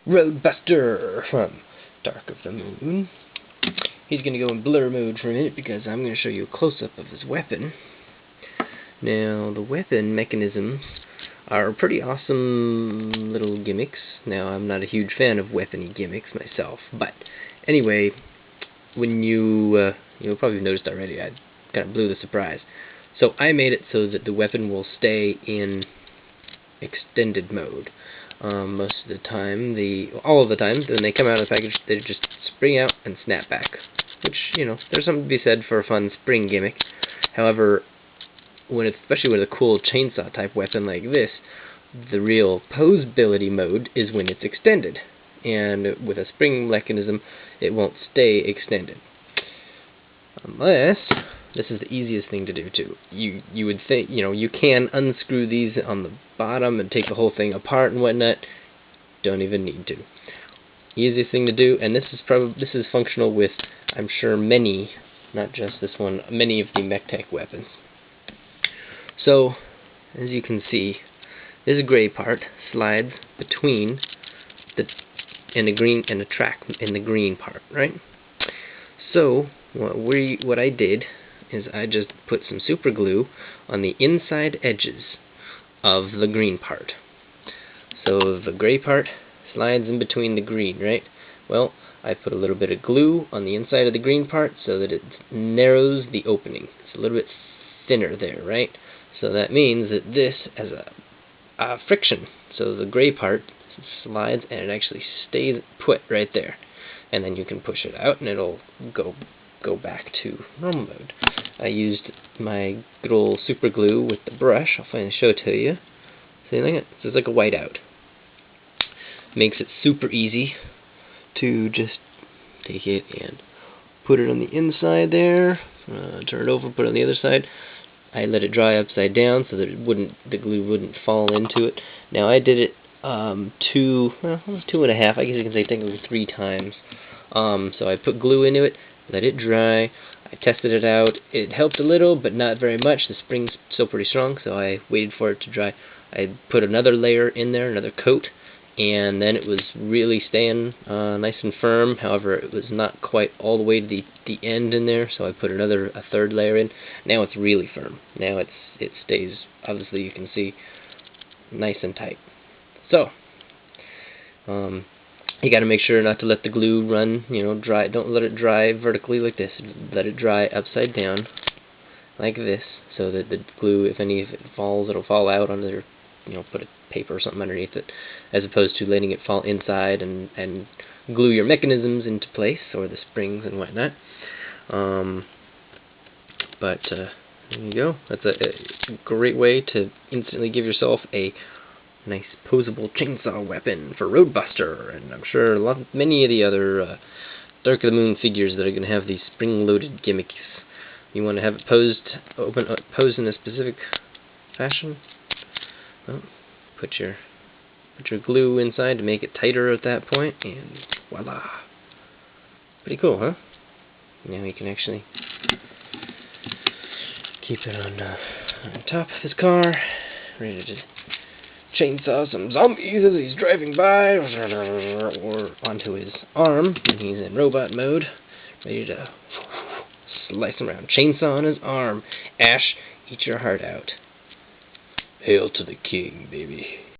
Roadbuster from Dark of the Moon. He's going to go in blur mode for a minute because I'm going to show you a close-up of his weapon. Now, the weapon mechanisms are pretty awesome little gimmicks. Now, I'm not a huge fan of weapony gimmicks myself, but anyway, when you'll probably have noticed already, I kind of blew the surprise. So I made it so that the weapon will stay in extended mode. Most of the time, all of the time, when they come out of the package, they just spring out and snap back. Which, there's something to be said for a fun spring gimmick. However, especially with a cool chainsaw type weapon like this, the real poseability mode is when it's extended. And with a spring mechanism, it won't stay extended. Unless, this is the easiest thing to do too. You would think, you can unscrew these on the bottom and take the whole thing apart and whatnot. Don't even need to. Easiest thing to do, and this is functional with, I'm sure, many, not just this one, many of the MechTech weapons. So, as you can see, this gray part slides between the green and the track in the green part, right? So what I did is I just put some super glue on the inside edges of the green part. So the gray part slides in between the green, right? Well, I put a little bit of glue on the inside of the green part so that it narrows the opening. It's a little bit thinner there, right? So that means that this has a friction. So the gray part slides and it actually stays put right there. And then you can push it out and it'll go back to normal mode. I used my good old super glue with the brush. I'll finally show it to you. See, look at it. It's like a whiteout. Makes it super easy to just take it and put it on the inside there. Turn it over, put it on the other side. I let it dry upside down so that the glue wouldn't fall into it. Now I did it almost 2.5, I guess you can say technically 3 times. So I put glue into it, let it dry, I tested it out. It helped a little, but not very much. The spring's still pretty strong, so I waited for it to dry. I put another layer in there, another coat, and then it was really staying nice and firm. However, it was not quite all the way to the end in there, so I put a third layer in. Now it's really firm. Now it stays, obviously you can see, nice and tight. So, you got to make sure not to let the glue run, dry. Don't let it dry vertically like this. Let it dry upside down like this, so that the glue, if it falls, it'll fall out onto your, put a paper or something underneath it, as opposed to letting it fall inside and glue your mechanisms into place, or the springs and whatnot. But there you go. That's a great way to instantly give yourself a nice posable chainsaw weapon for Roadbuster, and I'm sure many of the other Dark of the Moon figures that are going to have these spring-loaded gimmicks. You want to have it posed in a specific fashion. Well, put your glue inside to make it tighter at that point, and voila! Pretty cool, huh? Now you can actually keep it on top of his car, ready to chainsaw some zombies as he's driving by, or onto his arm when he's in robot mode, ready to slice him around. Chainsaw on his arm. Ash, eat your heart out. Hail to the king, baby.